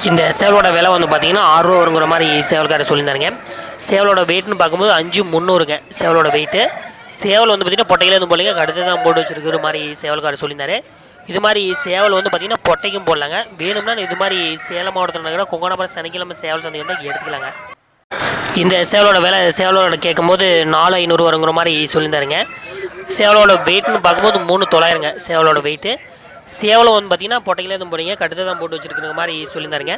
இந்த சேவலோட விலை வந்து பார்த்தீங்கன்னா ரூ. 6 வருங்கிற மாதிரி சேவல்காரர் சொல்லியிருந்தாருங்க. சேவலோட வெயிட்னு பார்க்கும்போது 5300ங்க சேவலோட வெயிட்டு. சேவல் வந்து பார்த்திங்கன்னா பொட்டையில எதுவும் போடலைங்க, கடுத்து தான் போட்டு வச்சுருக்கிற மாதிரி சேவல்காரர் சொல்லியிருந்தாரு. இது மாதிரி சேவல் வந்து பார்த்திங்கன்னா பொட்டைக்கும் போடலாங்க. வேணும்னா இது மாதிரி சேலம் மாவட்டத்தில் இருக்கிற கொங்கணாபுரம் சனிக்கிழமை சேவல் சந்தை வந்து எடுத்துக்கலாங்க. இந்த சேவலோட விலை சேவலோட கேட்கும்போது 4500 வருங்கிற மாதிரி சொல்லியிருந்தாருங்க. சேவலோட வெயிட்னு பார்க்கும்போது 3900ங்க சேவலோட வெயிட்டு. சேவலும் வந்து பார்த்திங்கன்னா பொட்டையில எதுவும் போடுங்க, கடுத்து தான் போட்டு வச்சுருக்கிற மாதிரி சொல்லியிருந்தாருங்க.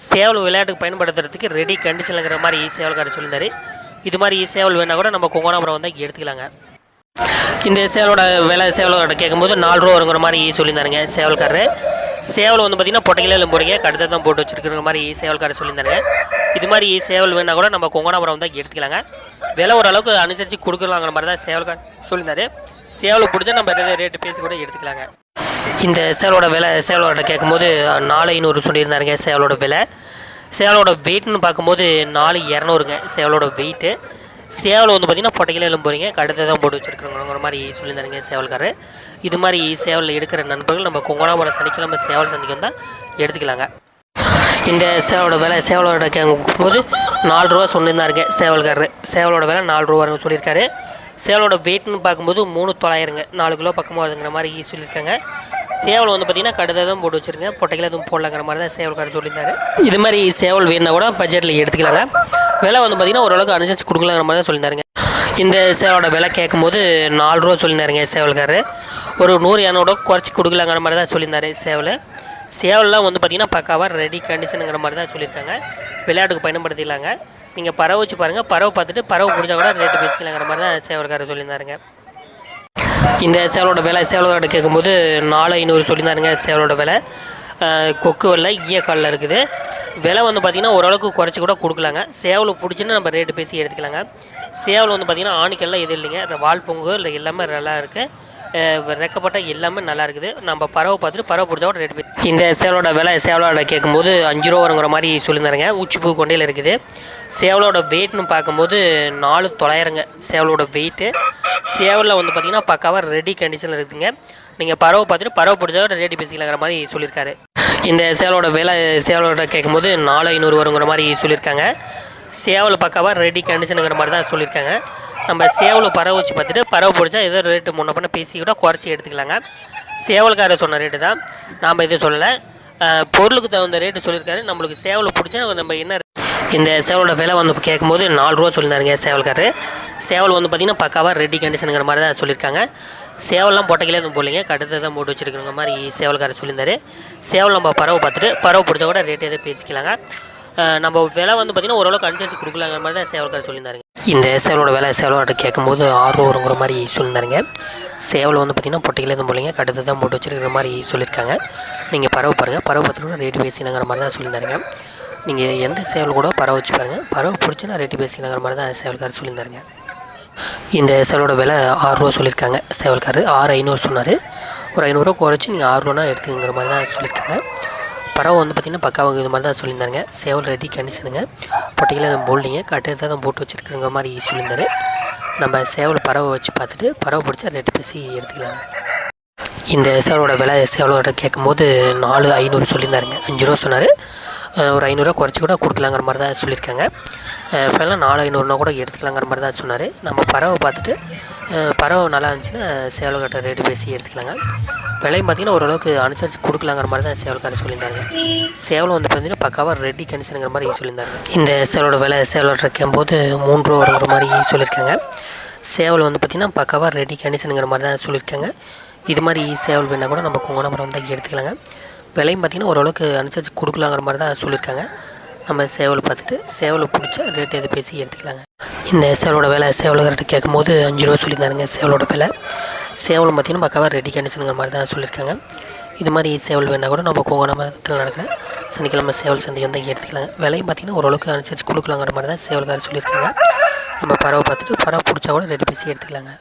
சேவல் விளையாட்டுக்கு பயன்படுத்துறதுக்கு ரெடி கண்டிஷனுங்கிற மாதிரி சேவல்காரர் சொல்லியிருந்தாரு. இது மாதிரி சேவல் வேணால் கூட நம்ம கொங்கணாபுரம் வந்து எடுத்துக்கலாங்க. இந்த சேவலோட விலை சேவலோட கேட்கும்போது ரூ. 4 வருங்கிற மாதிரி சொல்லியிருந்தாருங்க சேவல்காரரு. சேவல் வந்து பார்த்திங்கன்னா பொட்டையில எதுவும் போடுங்க, கடுத்து தான் போட்டு வச்சுருக்கிற மாதிரி சேவல்காரர் சொல்லியிருந்தாருங்க. இது மாதிரி சேவல் வேணால் கூட நம்ம கொங்கணாபுரம் வந்து எடுத்துக்கலாங்க. விலை ஓரளவுக்கு அனுசரித்து கொடுக்கலாங்கிற மாதிரி தான் சேவல்காரர் சொல்லியிருந்தாரு. சேவலை பிடிச்சா நம்ம ரேட்டு பேசி கூட எடுத்துக்கலாங்க. இந்த சேவலோட விலை சேவலோட கேட்கும்போது 4500 சொல்லியிருந்தாருங்க சேவலோட விலை. சேவலோட வெயிட்னு பார்க்கும்போது 4200ங்க சேவலோட வெயிட்டு. சேவல் வந்து பார்த்திங்கன்னா பொட்டையில எல்லாம் போகிறீங்க, கடுத்து தான் போட்டு வச்சுருக்கிறோங்கிற மாதிரி சொல்லியிருந்தாருங்க சேவல்காரர். இது மாதிரி சேவலில் எடுக்கிற நண்பர்கள் நம்ம கொங்கணாபுரம் சனிக்கிழமை சேவல் சந்தைக்கு வந்தால் எடுத்துக்கலாங்க. இந்த சேவலோட விலை சேவலோட கேட்கும்போது ரூ. 4 சொல்லியிருந்தாருங்க சேவல்காரர். சேவலோட விலை ரூ. 4 சொல்லியிருக்காரு. சேவலோட வெயிட்னு பார்க்கும்போது 3900ங்க 4 கிலோ பக்கமாக வருதுங்கிற மாதிரி சொல்லியிருக்காங்க. சேவல் வந்து பார்த்திங்கன்னா கடுதை தான் போட்டு வச்சுருங்க, பொட்டைகளை எதுவும் போடலாங்கிற மாதிரி தான் சேவல்காரர் சொல்லியிருந்தாரு. இது மாதிரி சேவல் வேணுன்னா கூட பட்ஜெட்டில் எடுத்துக்கலாங்க. விலை வந்து பார்த்திங்கன்னா ஓரளவுக்கு அனுசரித்து கொடுக்கலாங்கிற மாதிரி தான் சொல்லியிருந்தாருங்க. இந்த சேவலோட விலை கேட்கும்போது ரூ. 4 சொல்லியிருந்தாருங்க சேவல்காரர். ஒரு 100-200 குறைச்சி கொடுக்கலாங்கிற மாதிரி தான் சொல்லியிருந்தாரு சேவல். சேவல்லாம் வந்து பார்த்திங்கன்னா பக்காவாக ரெடி கண்டிஷனுங்கிற மாதிரி தான் சொல்லியிருக்காங்க. விளையாட்டுக்கு பயன்படுத்திக்கலாங்க. நீங்கள் பறவை வச்சு பாருங்கள், பறவை பார்த்துட்டு பறவை பிடிச்சா கூட ரேட்டு பேசிக்கலாங்கிற மாதிரி தான் சேவல்காரர் சொல்லியிருந்தாருங்க. இந்த சேவலோட விலை சேவலோட கேட்கும்போது 4500 சொல்லியிருந்தாருங்க சேவலோட விலை. கொக்கு வெள்ளை ஈயக்காலில் இருக்குது. விலை வந்து பார்த்திங்கன்னா ஓரளவுக்கு குறைச்சி கூட கொடுக்கலாங்க. சேவலை பிடிச்சின்னு நம்ம ரேட்டு பேசி எடுத்துக்கலாங்க. சேவல் வந்து பார்த்திங்கன்னா ஆணிக்கெல்லாம் எதுவும் இல்லைங்க, இந்த வால் பொங்கு இல்லை எல்லாமே நல்லா இருக்குது, ரெக்கப்பட்ட எல்லாமே நல்லா இருக்குது. நம்ம பறவை பார்த்துட்டு பறவை பிடிச்சா கூட ரேட்டு பேசி. இந்த சேவலோட விலை சேவலோட கேட்கும்போது 5 ரூபா வருங்கிற மாதிரி சொல்லியிருந்தாருங்க. உச்சிப்பூ கொண்டையில் இருக்குது. சேவலோட வெயிட்னு பார்க்கும்போது 4900ங்க சேவலோட வெயிட்டு. சேவலில் வந்து பார்த்திங்கன்னா பக்காவாக ரெடி கண்டிஷனில் இருக்குதுங்க. நீங்கள் பறவை பார்த்துட்டு பறவை பிடிச்சா ரேட்டு பேசிக்கலாங்கிற மாதிரி சொல்லியிருக்காரு. இந்த சேவலோட விலை சேவலோட கேட்கும்போது 4500 வருங்கிற மாதிரி சொல்லியிருக்காங்க. சேவல் பக்காவாக ரெடி கண்டிஷனுங்கிற மாதிரி தான் சொல்லியிருக்காங்க. நம்ம சேவலை பறவை வச்சு பார்த்துட்டு பறவை பிடிச்சா ஏதோ ரேட்டு முன்ன பண்ண பேசி கூட குறைச்சி எடுத்துக்கலாங்க. சேவல்காரர் சொன்ன ரேட்டு தான், நாம் எதுவும் சொல்லலை. பொருளுக்கு தகுந்த ரேட்டு சொல்லியிருக்காரு. நம்மளுக்கு சேவலை பிடிச்சா நம்ம என்ன. இந்த சேவலோட விலை வந்து கேட்கும்போது 4 ரூபா சொல்லியிருந்தாருங்க சேவல்காரர். சேவல் வந்து பார்த்திங்கன்னா பக்காவாக ரெடி கண்டிஷனுங்கிற மாதிரி தான் சொல்லியிருக்காங்க. சேவல்லாம் பொட்டைகளே எதுவும் போடலைங்க, கடுத்து தான் போட்டு வச்சுருக்கிற மாதிரி சேவல்காரர் சொல்லியிருந்தாரு. சேவல் நம்ம பறவை பார்த்துட்டு பறவை பிடிச்சா கூட ரேட்டு எதுவும் பேசிக்கலாங்க. நம்ம விலை வந்து பார்த்திங்கன்னா ஓரளவுக்கு அனுசரித்து கொடுக்கலாங்கிற மாதிரி தான் சேவல்காரர் சொல்லியிருந்தாருங்க. இந்த சேவலோட விலை சேவலோட கேட்கும்போது 6 ரூபா வருங்கிற மாதிரி சொல்லியிருந்தாருங்க. சேவல் வந்து பார்த்திங்கன்னா பொட்டைகளே எதுவும் போடலைங்க, கடுத்து தான் போட்டு வச்சுருக்கிற மாதிரி சொல்லியிருக்காங்க. நீங்கள் பறவை பாருங்கள், பறவை பார்த்துட்டு கூட ரேட்டு பேசிக்கலாங்கிற மாதிரி தான் சொல்லியிருந்தாருங்க. நீங்கள் எந்த சேவல் கூட பறவை வச்சு பாருங்கள், பறவை பிடிச்சினா ரேட்டு பேசிக்கலாங்கிற மாதிரி தான் சேவல்காரர் சொல்லியிருந்தாருங்க. இந்த சேவலோட விலை 6 ரூபா சொல்லியிருக்காங்க சேவல்காரர். 6500 சொன்னார். ஒரு 500 குறைச்சி நீங்கள் 6 ரூபானா எடுத்துக்கிற மாதிரி தான் சொல்லியிருக்காங்க. பறவை வந்து பார்த்திங்கன்னா பக்காவாக இது மாதிரி தான் சொல்லியிருந்தாருங்க. சேவல் ரெடி கண்டிஷனுங்க, பொட்டைகளை எதுவும் போடலிங்க, கட்டு தான் போட்டு வச்சுருக்கிற மாதிரி சொல்லியிருந்தாரு. நம்ம சேவல் பறவை வச்சு பார்த்துட்டு பறவை பிடிச்சா ரேட்டு பேசி எடுத்துக்கலாங்க. இந்த சேவலோட விலை சேவலோட கேட்கும்போது 4500 சொல்லியிருந்தாருங்க. 5 ரூபா சொன்னார். ஒரு 500 குறைச்சி கூட கொடுக்கலாங்கிற மாதிரி தான் சொல்லியிருக்காங்க. ஃபைனலாக 4500 கூட எடுத்துக்கலாங்கிற மாதிரி தான் சொன்னார். நம்ம பறவை பார்த்துட்டு பறவை நல்லா இருந்துச்சுன்னா சேவல்கிட்ட ரேட்டு பேசி எடுத்துக்கலாங்க. விலையும் பார்த்திங்கன்னா ஓரளவுக்கு அனுசரித்து கொடுக்கலாங்கிற மாதிரி தான் சேவல்காரர் சொல்லியிருந்தாங்க. சேவல் வந்து பார்த்திங்கன்னா பக்காவாக ரெடி கண்டிஷனுங்கிற மாதிரி சொல்லியிருந்தாங்க. இந்த சேவலோட விலை சேவலோட கேட்கும்போது 3 ரூபா வருங்கிற மாதிரி சொல்லியிருக்காங்க. சேவல் வந்து பார்த்திங்கன்னா பக்காவாக ரெடி கண்டிஷனுங்கிற மாதிரி தான் சொல்லியிருக்காங்க. இது மாதிரி சேவல் வேணால் கூட நம்ம கொங்கணாபுரம் வந்து எடுத்துக்கலாங்க. விலையும் பார்த்திங்கன்னா ஓரளவுக்கு அனுசரித்து கொடுக்கலாங்கிற மாதிரி தான் சொல்லியிருக்காங்க. நம்ம சேவலை பார்த்துட்டு சேவலை பிடிச்சா ரேட்டு எது பேசி எடுத்துக்கலாங்க. இந்த சேவலோட விலை சேவல்கிட்ட கேட்கும்போது 5 ரூபா சொல்லியிருந்தாருங்க சேவலோட விலை. சேவலும் பார்த்திங்கன்னா பக்காவாக ரெடி கண்டிஷனுங்கிற மாதிரி தான் சொல்லியிருக்காங்க. இது மாதிரி சேவல் வேணால் கூட நம்ம கொங்கணாபுரத்தில் நடக்கிற சனிக்கிழமை சேவல் சந்தை வந்து எடுத்துக்கலாங்க. விலையும் பார்த்திங்கன்னா ஓரளவுக்கு அனுசரித்து கொடுக்கலாங்கிற மாதிரி தான் சேவல்காரர் சொல்லியிருக்காங்க. நம்ம பறவை பார்த்துட்டு பறவை பிடிச்சா கூட ரேட்டு பேசி எடுத்துக்கலாங்க.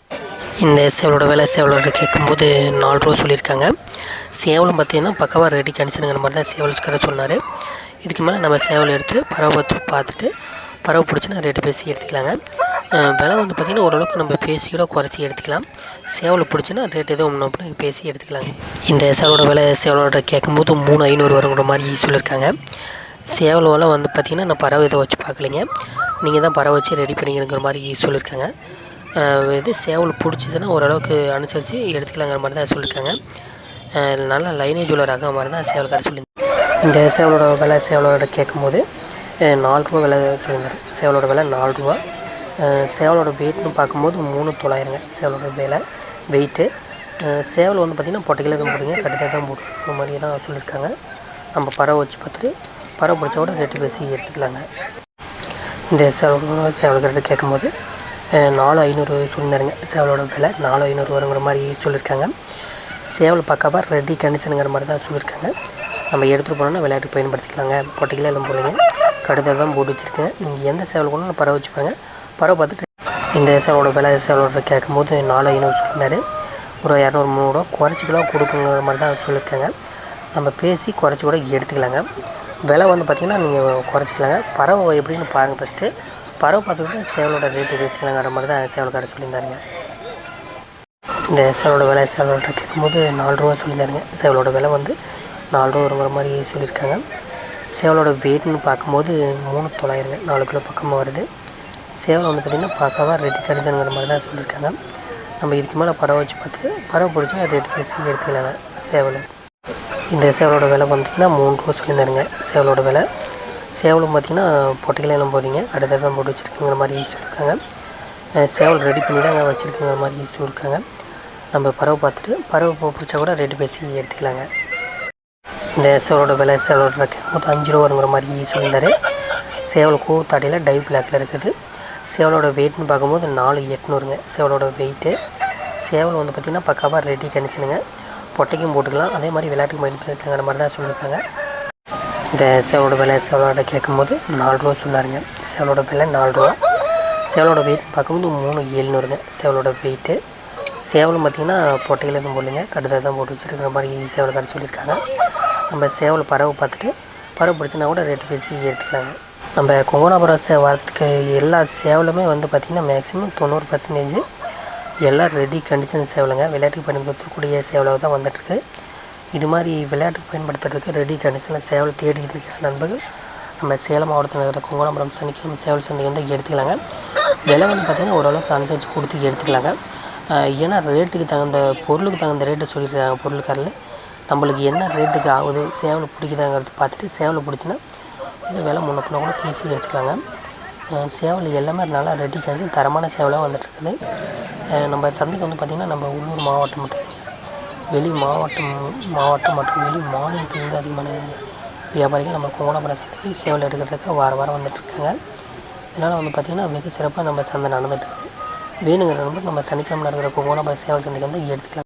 இந்த சேவலோட விலை சேவலோட கேட்கும்போது 4 ரூபா சொல்லியிருக்காங்க. சேவலும் பார்த்திங்கன்னா பக்காவாக ரெடி கண்டிஷனுங்கிற மாதிரி தான் சேவல்காரர் சொன்னார். இதுக்கு மேலே நம்ம சேவல் எடுத்து பறவை பார்த்துட்டு பறவை பிடிச்சினா ரேட்டு பேசி எடுத்துக்கலாங்க. விலை வந்து பார்த்திங்கன்னா ஓரளவுக்கு நம்ம பேசியோட குறைச்சி எடுத்துக்கலாம். சேவலை பிடிச்சினா ரேட் எதுவும் ஒன்று பேசி எடுத்துக்கலாங்க. இந்த சேவலோட விலை சேவலோட கேட்கும்போது 3500 வருங்கிற மாதிரி சொல்லியிருக்காங்க. சேவல் வலை வந்து பார்த்திங்கன்னா நான் பறவை இதை வச்சு பார்க்கலைங்க. நீங்கள் தான் பறவை வச்சு ரெடி பண்ணிக்கிறங்கிற மாதிரி சொல்லியிருக்காங்க. இது சேவல் பிடிச்சிச்சின்னா ஓரளவுக்கு அனுசரித்து எடுத்துக்கலாங்கிற மாதிரி தான் சொல்லியிருக்காங்க. நல்லா லைனேஜ் உள்ள ரகம் மாதிரி தான் சேவல்காரர் சொல்லியிருந்தாங்க. இந்த சேவலோட விலை சேவலோட கேட்கும்போது ₹4 விலை சொல்லியிருந்தார். சேவலோட விலை ₹4. சேவலோட வெயிட்னு பார்க்கும்போது 3,900ங்க சேவலோட விலை வெயிட்டு. சேவல் வந்து பார்த்திங்கன்னா பொட்டைக்கில் தான் போடுங்க, கட்டிதாக தான் போட்டுருக்க மாதிரி தான் சொல்லியிருக்காங்க. நம்ம பறவை வச்சு பார்த்துட்டு பறவை பிடிச்சோட ரேட்டு பேசி எடுத்துக்கலாங்க. இந்த சேவல்கிட்ட கேட்கும்போது 4,500 சொல்லியிருந்தாருங்க. சேவலோட விலை 4,500 வருங்கிற மாதிரி சொல்லியிருக்காங்க. சேவல் பக்காவாக ரெடி கண்டிஷனுங்கிற மாதிரி தான் சொல்லியிருக்காங்க. நம்ம எடுத்துகிட்டு போனோன்னா விளையாட்டுக்கு பயன்படுத்திக்கலாங்க. பொட்டைக்கில் எல்லாம் போடுங்க, கடுதாக தான் போட்டு வச்சுருக்கேன். நீங்கள் எந்த சேவல் கூட பறவை வச்சுப்பாங்க. பறவை பார்த்துட்டு இந்த சேவலோட விலை சேவலோட கேட்கும்போது 4,500 சொல்லியிருந்தாரு. ஒரு 200-300 குறைச்சிக்கலாம் கொடுக்குங்கிற மாதிரி தான் சொல்லியிருக்காங்க. நம்ம பேசி குறைச்சி கூட எடுத்துக்கலாங்க. விலை வந்து பார்த்திங்கன்னா நீங்கள் குறைச்சிக்கலாங்க. பறவை எப்படின்னு பாருங்கள் ஃபஸ்ட்டு. பறவை பார்த்துக்கிட்டு சேவலோட ரேட்டு பேசிக்கலாங்கிற மாதிரி தான் சேவல்காரர் சொல்லியிருந்தாருங்க. இந்த சேவலோட விலை சேவலோட கேட்கும்போது ₹4 சொல்லியிருந்தாருங்க. சேவலோட விலை வந்து ₹4 வருங்கிற மாதிரி சொல்லியிருக்காங்க. சேவலோட வெயிட்னு பார்க்கும்போது 3,900ங்க, 4 கிலோ பக்கமாக வருது. சேவல் வந்து பார்த்திங்கன்னா பார்க்கவா ரெடி கண்டிஷனுங்கிற மாதிரி தான் சொல்லியிருக்காங்க. நம்ம இதுக்கு மேலே பறவை வச்சு பார்த்துட்டு பறவை பிடிச்சின்னா ரேட்டு பேசி எடுத்துக்கலாங்க சேவல். இந்த சேவலோட விலை பார்த்திங்கன்னா ₹3 சொல்லியிருந்தாருங்க. சேவலோட விலை சேவலும் பார்த்திங்கன்னா பொட்டைக்கில் எல்லாம் போடுறீங்க, கடுதாக தான் போட்டு வச்சுருக்குங்கிற மாதிரி சொல்லியிருக்காங்க. சேவல் ரெடி பண்ணி தான் வச்சுருக்குங்கிற மாதிரி சொல்லியிருக்காங்க. நம்ம பறவை பார்த்துட்டு பறவை பிடிச்சா கூட ரேட்டு பேசி எடுத்துக்கலாங்க. இந்த சேவலோட விலை சேவலோட கேட்கும்போது ₹5 வருங்கிற மாதிரி சொல்லியிருந்தார். சேவல் கூத்தாடியில் டை பிளாக்கில் இருக்குது. சேவலோட வெயிட்னு பார்க்கும்போது 4,800ங்க சேவலோட வெயிட்டு. சேவல் வந்து பார்த்திங்கன்னா பக்காவாக ரெடி கண்டிஷனுங்க, பொட்டைக்கும் போட்டுக்கலாம், அதே மாதிரி விளையாட்டுக்கு பயன்படுத்துங்கிற மாதிரி தான் சொல்லியிருக்காங்க. இந்த சேவலோட விலை சேவலோட கேட்கும்போது ₹4 சொன்னாருங்க. சேவலோட விலை ₹4. சேவலோட வெயிட் பார்க்கும்போது 3,700ங்க சேவலோட வெயிட்டு. சேவலும் பார்த்திங்கன்னா பொட்டையில் எதுவும் போடலைங்க, கடுதாக தான் போட்டு வச்சுருக்கிற மாதிரி சேவல்காரர் சொல்லியிருக்காங்க. நம்ம சேவல் பறவை பார்த்துட்டு பறவை பிடிச்சினா கூட ரேட்டு பேசி எடுத்துக்கலாங்க. நம்ம கொங்கனாபுரம் வரத்துக்கு எல்லா சேவலுமே வந்து பார்த்திங்கன்னா மேக்ஸிமம் 90% எல்லாம் ரெடி கண்டிஷன் சேவலுங்க. விளையாட்டுக்கு பயன்படுத்தக்கூடிய சேவலாக தான் வந்துட்டுருக்கு. இது மாதிரி விளையாட்டுக்கு பயன்படுத்துறதுக்கு ரெடி கண்டிஷனில் சேவல் தேடிக்கிட்டு இருக்கிற நண்பர்கள் நம்ம சேலம் மாவட்டத்தில் இருக்கிற கொங்கனாபுரம் சனிக்கிழமை சேவல் சந்தை வந்து எடுத்துக்கலாங்க. விலை வந்து பார்த்திங்கன்னா ஓரளவுக்கு அனுசரித்து கொடுத்து எடுத்துக்கலாங்க. ஏன்னா ரேட்டுக்கு தகுந்த பொருளுக்கு தகுந்த ரேட்டு சொல்லியிருக்காங்க பொருளுக்காரில். நம்மளுக்கு என்ன ரேட்டுக்கு ஆகுது சேவல் பிடிக்குதாங்கிறது பார்த்துட்டு சேவலை பிடிச்சின்னா இது விலை முன்ன பின்ன கூட பேசி எடுத்துக்கலாங்க. சேவல் எல்லாமே நல்லா ரெடி கழிச்சு தரமான சேவலாக வந்துட்டுருக்குது. நம்ம சந்தைக்கு வந்து பார்த்திங்கன்னா நம்ம உள்ளூர் மாவட்டம் மட்டும் இல்லைங்க, வெளி மாவட்டம் மற்றும் வெளி மாநிலத்திலேருந்து அதிகமான வியாபாரிகள் நம்ம கொங்கனாபுரம் சந்தைக்கு சேவல் எடுக்கிறதுக்கு வாரம் வந்துட்டுருக்காங்க. இதனால் வந்து பார்த்திங்கன்னா வெகு சிறப்பாக நம்ம சந்தை நடந்துகிட்ருக்குது. வேணுங்கிற நம்பர் நம்ம சனிக்கிழமை நடக்கிற கொங்கனாபுரம் சேவல் சந்தைக்கு வந்து எடுத்துக்கலாம்.